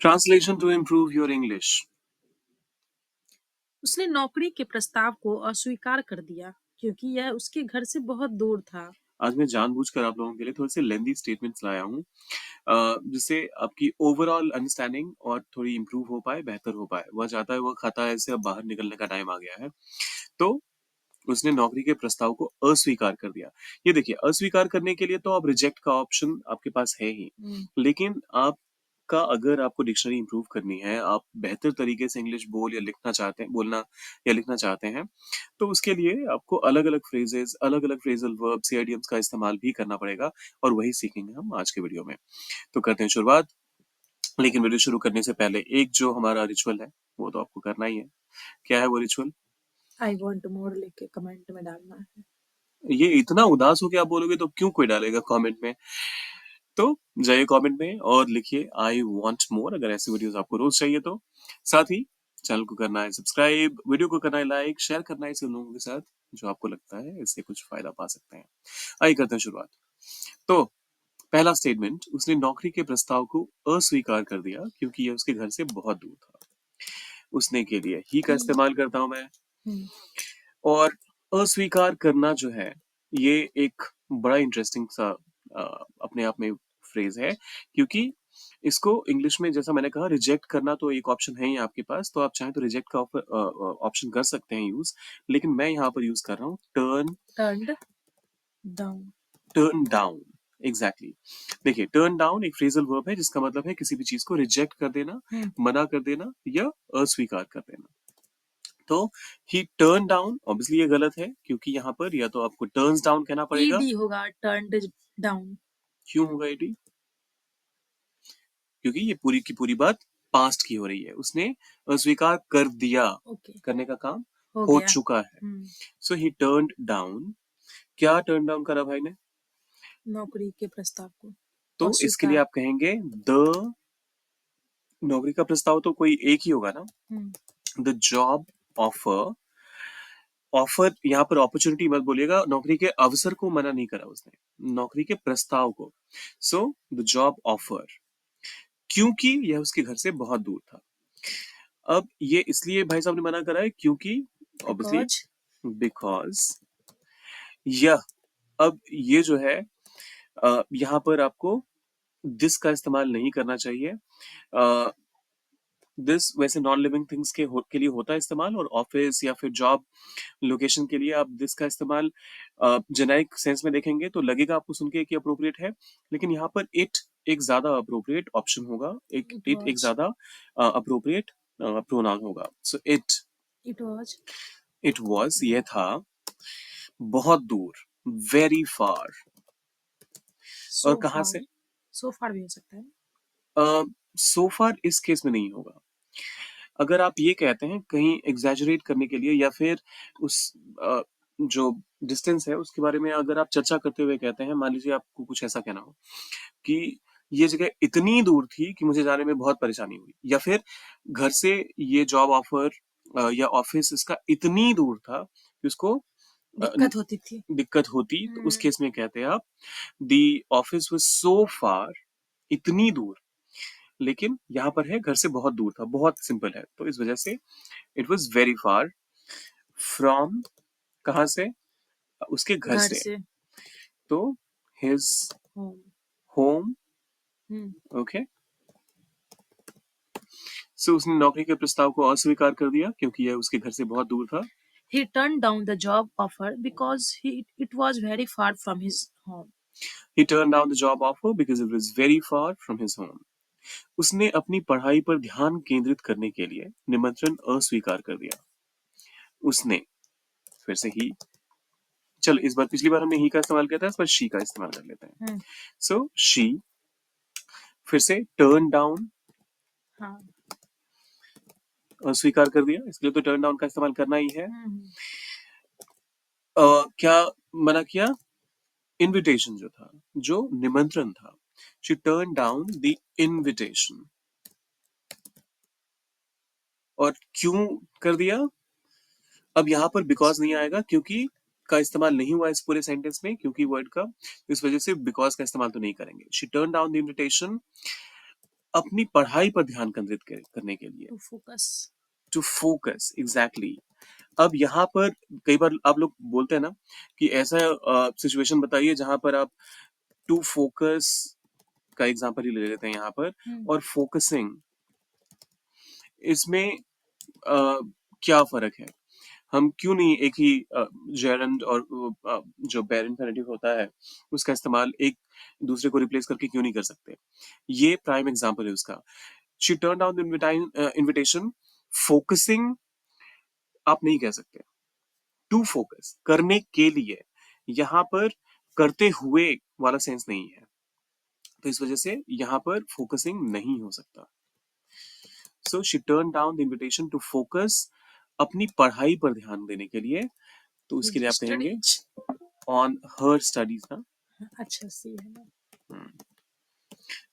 Translation to improve your English. उसने नौकरी के प्रस्ताव को अस्वीकार कर दिया क्योंकि यह उसके घर से बहुत दूर था। आज मैं जानबूझकर आप लोगों के लिए थोड़े से लेंथी स्टेटमेंट्स लाया हूँ जिससे आपकी ओवरऑल अंडरस्टैंडिंग और थोड़ी इंप्रूव हो पाए, बेहतर हो पाए। वह चाहता है, वह खाता है, इससे अब बाहर निकलने का टाइम आ गया है। तो उसने नौकरी के प्रस्ताव को अस्वीकार कर दिया। ये देखिए, अस्वीकार करने के लिए तो आप रिजेक्ट का ऑप्शन आपके पास है ही। लेकिन आपका अगर आपको डिक्शनरी इंप्रूव करनी है, आप बेहतर तरीके से इंग्लिश बोल या लिखना चाहते हैं, बोलना या लिखना चाहते हैं, तो उसके लिए आपको अलग-अलग फ्रेजेस, अलग-अलग फ्रेजल वर्ब्स या इडियम्स का इस्तेमाल भी करना पड़ेगा और वही सीखेंगे हम आज के वीडियो में। तो करते हैं शुरुआत। लेकिन वीडियो शुरू करने से पहले एक जो हमारा रिचुअल है, वो तो आपको करना ही है। क्या है वो रिचुअल? आई वॉन्ट मोर लिख के कमेंट में डालना है। ये इतना उदास होके आप बोलोगे तो क्यों कोई डालेगा कमेंट में? तो जाइए कमेंट में और लिखिए आई वांट मोर अगर ऐसी वीडियोस आपको रोज चाहिए तो। साथ ही चैनल को करना है सब्सक्राइब, वीडियो को करना है लाइक, शेयर करना है ऐसे लोगों के साथ जो आपको लगता है इससे कुछ फायदा पा सकते हैं। आइए करते हैं शुरुआत। तो पहला स्टेटमेंट, उसने नौकरी के प्रस्ताव को अस्वीकार कर दिया क्योंकि यह उसके घर से बहुत दूर था। उसने के लिए ही का इस्तेमाल करता हूं मैं। और अस्वीकार करना जो है, ये एक बड़ा इंटरेस्टिंग सा अपने आप में फ्रेज है, क्योंकि इसको इंग्लिश में जैसा मैंने कहा रिजेक्ट करना तो एक ऑप्शन है ही आपके पास, तो आप चाहें तो रिजेक्ट का ऑप्शन कर सकते हैं यूज, लेकिन मैं यहाँ पर यूज कर रहा हूँ turned down. Turn down. Exactly. देखिए, टर्न डाउन एक फ्रेजल वर्ब है जिसका मतलब है किसी भी चीज को रिजेक्ट कर देना, मना कर देना या अस्वीकार कर देना। तो ही टर्न डाउन, ऑब्वियसली ये गलत है क्योंकि यहाँ पर या तो आपको टर्न्स डाउन कहना पड़ेगा। ईडी होगा टर्न्ड डाउन। क्यों होगा एडी? क्योंकि ये पूरी की पूरी बात पास्ट की हो रही है। उसने अस्वीकार कर दिया। करने का काम हो चुका है। सो ही टर्न्ड डाउन। क्या टर्न डाउन करा भाई ने? नौकरी के प्रस्ताव को। तो इसके लिए आप कहेंगे द, नौकरी का प्रस्ताव तो कोई एक ही होगा ना। The job offer. ऑफर यहाँ पर अपॉर्चुनिटी मत बोलिएगा, नौकरी के अवसर को मना नहीं करा उसने, नौकरी के प्रस्ताव को। सो द जॉब ऑफर, क्योंकि यह उसके घर से बहुत दूर था। अब ये इसलिए भाई साहब ने मना करा है क्योंकि ऑब्वियसली बिकॉज यह, अब ये जो है यहाँ पर आपको दिस का इस्तेमाल नहीं करना चाहिए। दिस वैसे नॉन लिविंग थिंग्स के लिए होता है इस्तेमाल, और ऑफिस या फिर जॉब लोकेशन के लिए आप दिस का इस्तेमाल जेनेरिक सेंस में देखेंगे तो लगेगा आपको सुन के कि अप्रोप्रिएट है, लेकिन यहाँ पर इट एक ज्यादा अप्रोप्रिएट ऑप्शन होगा, इट एक ज्यादा अप्रोप्रिएट प्रोनाउन होगा। सो इट वॉज ये था, बहुत दूर, वेरी फार। और कहाँ से? सो फार भी हो सकता है। सो फार इस केस में नहीं होगा। अगर आप ये कहते हैं कहीं एग्जैजरेट करने के लिए या फिर उस जो डिस्टेंस है उसके बारे में अगर आप चर्चा करते हुए कहते हैं, मान लीजिए आपको कुछ ऐसा कहना हो कि ये जगह इतनी दूर थी कि मुझे जाने में बहुत परेशानी हुई, या फिर घर से ये जॉब ऑफर या ऑफिस इसका इतनी दूर था कि उसको दिक्कत होती, तो उस केस में कहते हैं आप द ऑफिस वाज सो फार, इतनी दूर। लेकिन यहाँ पर है घर से बहुत दूर था, बहुत सिंपल है, तो इस वजह से it was very far from, कहाँ से? उसके घर से। तो हिज होम। ओके, सो उसने नौकरी के प्रस्ताव को अस्वीकार कर दिया क्योंकि यह उसके घर से बहुत दूर था। He turned down the job offer because it was very far from his home. He turned down the job offer because it was very far from his home. उसने अपनी पढ़ाई पर ध्यान केंद्रित करने के लिए निमंत्रण अस्वीकार कर दिया। उसने, फिर से ही, चलो इस बार, पिछली बार हमने ही का इस्तेमाल किया था, इस बार शी का इस्तेमाल कर लेते हैं। सो शी, फिर से टर्न डाउन, अस्वीकार कर दिया, इसलिए तो टर्न डाउन का इस्तेमाल करना ही है। क्या मना किया? इनविटेशन जो था, जो निमंत्रण था, she turn down the invitation. और क्यों कर दिया? अब यहां पर बिकॉज नहीं आएगा क्योंकि का इस्तेमाल नहीं हुआ इस पूरे सेंटेंस में, क्योंकि वर्ड का, इस वजह से बिकॉज का इस्तेमाल तो नहीं करेंगे। She turn down the invitation अपनी पढ़ाई पर ध्यान केंद्रित करने के लिए। To focus. To focus, exactly. अब यहाँ पर कई बार आप लोग बोलते हैं ना कि ऐसा सिचुएशन बताइए जहां पर आप टू फोकस का एग्जांपल ही ले लेते हैं यहाँ पर, हम्म। और फोकसिंग, इसमें क्या फर्क है? हम क्यों नहीं एक ही जेरंड और जो बेर इन्फिनेटिव होता है उसका इस्तेमाल एक दूसरे को रिप्लेस करके क्यों नहीं कर सकते? ये प्राइम एग्जांपल है उसका। She turn down the invitation. Focusing आप नहीं कह सकते। टू फोकस, करने के लिए, यहाँ पर करते हुए वाला सेंस नहीं है, तो इस वजह से यहाँ पर फोकसिंग नहीं हो सकता। So she turn down the invitation to focus, अपनी पढ़ाई पर ध्यान देने के लिए, तो उसके लिए आप कहेंगे स्टडीज। ऑन हर स्टडीज ना। अच्छा सी है ना।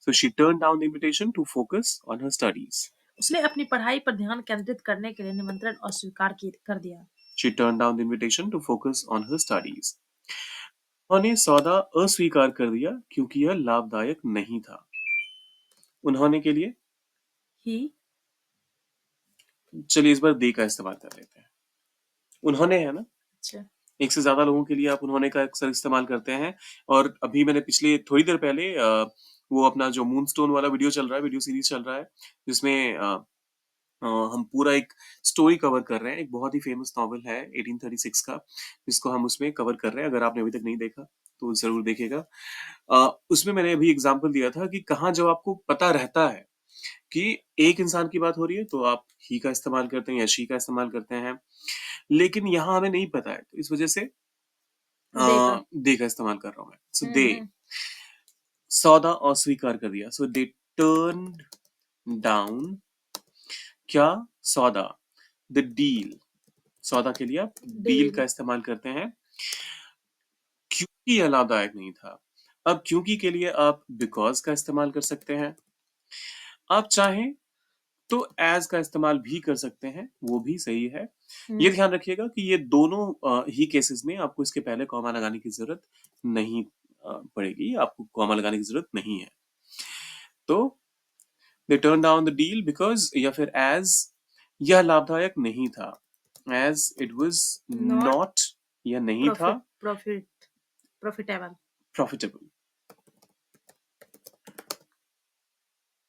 So she turn down the invitation to focus on her studies. उसने अपनी पढ़ाई पर ध्यान केंद्रित करने के लिए निमंत्रण अस्वीकार कर दिया। She turn down the invitation to focus on her studies. उन्होंने सौदा अस्वीकार कर दिया क्योंकि यह लाभदायक नहीं था। उन्होंने के लिए ही। चलिए इस बार दे का इस्तेमाल कर लेते हैं। उन्होंने है ना, अच्छा। एक से ज्यादा लोगों के लिए आप उन्होंने का अक्सर इस्तेमाल करते हैं। और अभी मैंने पिछले थोड़ी देर पहले वो अपना जो मूनस्टोन वाला वीडियो चल रहा है, वीडियो सीरीज चल रहा है, जिसमें हम पूरा एक स्टोरी कवर कर रहे हैं। एक बहुत ही फेमस नॉवल है 1836 का, जिसको हम उसमें कवर कर रहे हैं। अगर आपने अभी तक नहीं देखा तो जरूर देखिएगा। उसमें मैंने अभी एग्जांपल दिया था कि कहाँ जब आपको पता रहता है कि एक इंसान की बात हो रही है तो आप ही का इस्तेमाल करते हैं या शी का इस्तेमाल करते हैं, लेकिन यहाँ हमें नहीं पता है तो इस वजह से देगा। दे का इस्तेमाल कर रहा हूं मैं। सो दे, हम्म। सौदा अस्वीकार कर दिया। सो दे टर्न डाउन, क्या, सौदा, द डील। सौदा के लिए आप डील का डील। इस्तेमाल करते हैं क्योंकि यह लाभदायक नहीं था। अब क्योंकि के लिए आप बिकॉज का इस्तेमाल कर सकते हैं। आप चाहें तो एज का इस्तेमाल भी कर सकते हैं, वो भी सही है। ये हम्म। ध्यान रखिएगा कि ये दोनों ही केसेस में आपको इसके पहले कॉमा लगाने की जरूरत नहीं पड़ेगी, आपको कॉमा लगाने की जरूरत नहीं है। तो they turn down the deal because, या फिर एज यह लाभदायक नहीं था, as it was not not, यह नहीं था प्रॉफिटेबल। प्रॉफिटेबल।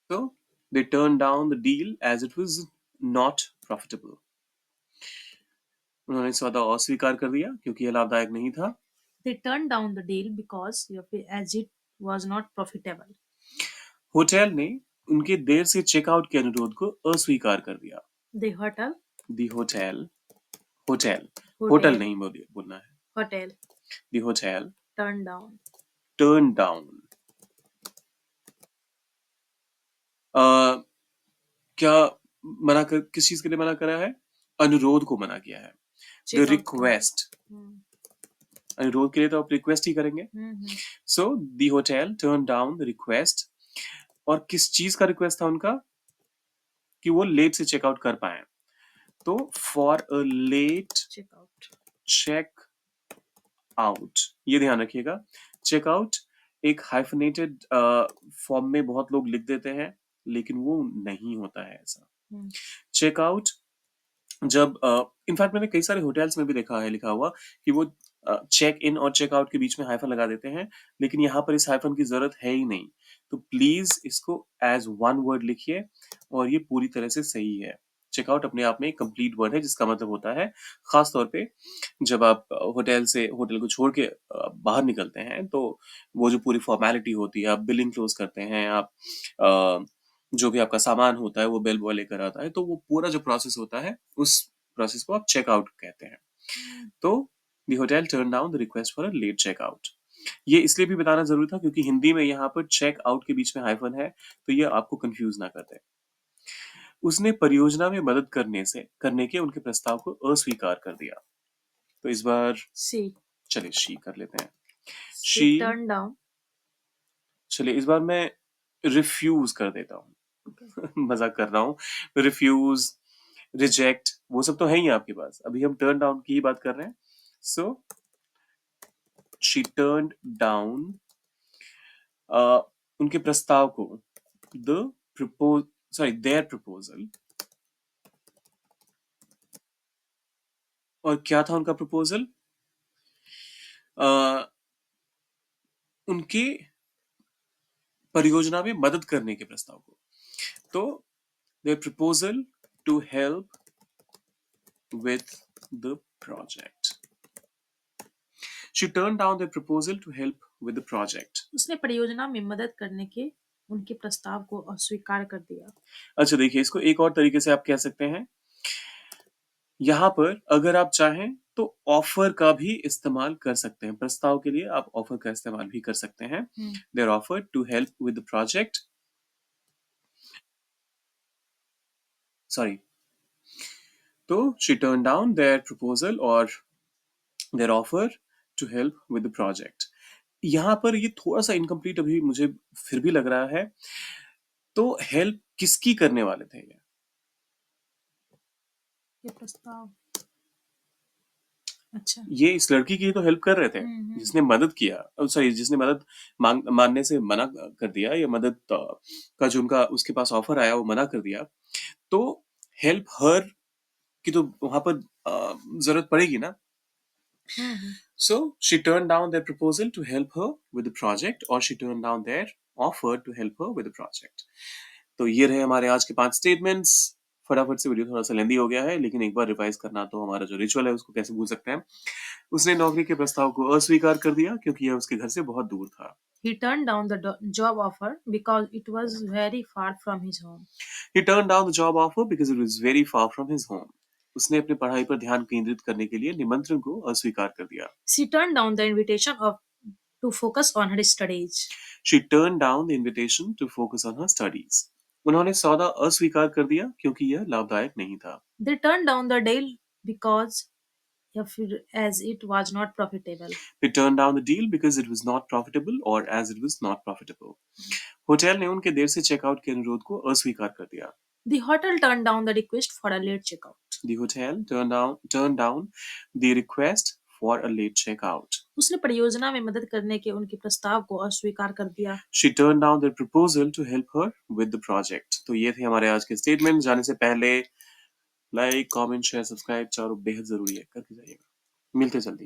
तो they turn down the deal as it was not profitable. उन्होंने सौदा अस्वीकार कर दिया क्योंकि यह लाभदायक नहीं था। They turned down the deal because as it was not profitable. Hotel ने उनके देर से चेकआउट के अनुरोध को अस्वीकार कर दिया। The hotel. The hotel, hotel, hotel Hotel. नहीं बोलना है। Hotel the hotel turned down. Turn down, क्या मना कर, किस चीज के लिए मना करा है? अनुरोध को मना किया है। The Check out. Request, Hmm. अनुरोध के लिए तो आप रिक्वेस्ट ही करेंगे। Hmm. So the hotel turn down the request. और किस चीज का रिक्वेस्ट था उनका? कि वो लेट से चेकआउट कर पाए। तो for a late Check out. Check out, ये ध्यान रखिएगा। चेकआउट एक हाइफनेटेड फॉर्म में बहुत लोग लिख देते हैं, लेकिन वो नहीं होता है ऐसा। Hmm. चेकआउट जब इनफैक्ट मैंने कई सारे होटल्स में भी देखा है लिखा हुआ कि वो चेक इन और चेक आउट के बीच में हाइफन लगा देते हैं, लेकिन यहाँ पर इस हाइफन की जरूरत है ही नहीं। तो प्लीज इसको एज वन वर्ड लिखिए और ये पूरी तरह से सही है। चेकआउट अपने आप में एक कंप्लीट वर्ड है जिसका मतलब होता है, खास तौर पे जब आप होटल को छोड़ के बाहर निकलते हैं, तो वो जो पूरी फॉर्मेलिटी होती है, आप बिलिंग क्लोज करते हैं, आप अ, जो भी आपका सामान होता है वो बेल बॉय लेकर आता है, तो वो पूरा जो प्रोसेस होता है उस प्रोसेस को आप चेकआउट कहते हैं। तो the hotel turn down the request for a late checkout. ये इसलिए भी बताना जरूरी था क्योंकि हिंदी में यहाँ पर चेक आउट के बीच में हाइफन है, तो ये आपको कंफ्यूज ना कर दे। उसने परियोजना में मदद करने के उनके प्रस्ताव को अस्वीकार कर दिया। तो इस बार C. चलिए शी कर लेते हैं। She she, turned down. चलिए इस बार मैं रिफ्यूज कर देता हूँ। Okay. मजाक कर रहा हूँ। रिफ्यूज, रिजेक्ट, वो सब तो है ही आपके पास, अभी हम टर्न डाउन की ही बात कर रहे हैं। सो शी टर्न डाउन उनके प्रस्ताव को, द their proposal, और क्या था उनका प्रपोजल? उनके परियोजना में मदद करने के प्रस्ताव को। तो their proposal to help with the project. She turned down their proposal to help with the project. उसने परियोजना में मदद करने के उनके प्रस्ताव को अस्वीकार कर दिया। अच्छा देखिए, इसको एक और तरीके से आप कह सकते हैं, यहाँ पर अगर आप चाहें तो ऑफर का भी इस्तेमाल कर सकते हैं। प्रस्ताव के लिए आप ऑफर का इस्तेमाल भी कर सकते हैं। Their offer to help with the project. Sorry. तो she turned down their proposal or their offer to help with the project. यहाँ पर ये थोड़ा सा इनकम्प्लीट अभी मुझे फिर भी लग रहा है। तो हेल्प किसकी करने वाले थे ये? ये प्रस्ताव, अच्छा, ये इस लड़की की तो हेल्प कर रहे थे, जिसने मदद किया, सॉरी, जिसने मदद मानने से मना कर दिया, या मदद का जो उनका उसके पास ऑफर आया वो मना कर दिया। तो हेल्प हर की तो वहां पर जरूरत पड़ेगी ना। So she turned down their proposal to help her with the project, or she turned down their offer to help her with the project. तो ये रहे हमारे आज के 5 स्टेटमेंट्स। फटाफट से, वीडियो थोड़ा सा लेंदी हो गया है, लेकिन एक बार रिवाइज करना, तो हमारा जो रिचुअल है उसको कैसे भूल सकते हैं। उसने नौकरी के प्रस्ताव को अस्वीकार कर दिया क्योंकि यह उसके घर से बहुत दूर था। He turned down the job offer because it was very far from his home. He turned down the job offer because it was very far from his home. उसने अपनी पढ़ाई पर ध्यान केंद्रित करने के लिए निमंत्रण को अस्वीकार कर दिया। She turned down the invitation to focus on her studies. She turned down the invitation to focus on her studies. उन्होंने सौदा अस्वीकार कर दिया क्योंकि यह लाभदायक नहीं था। They turned down the deal because as it was not profitable. They turned down the deal because it was not profitable, or as it was not profitable. Hotel ने उनके देर से चेकआउट के अनुरोध को अस्वीकार कर दिया। The hotel turned down the request for a late checkout. The hotel turned down the request for a late checkout. उसने परियोजना में मदद करने के उनके प्रस्ताव को अस्वीकार कर दिया। She turned down their proposal to help her with the project. तो ये थे हमारे आज के स्टेटमेंट। जाने से पहले लाइक, कमेंट, शेयर, सब्सक्राइब चारों बेहद जरूरी है, करके जाइएगा। मिलते जल्दी।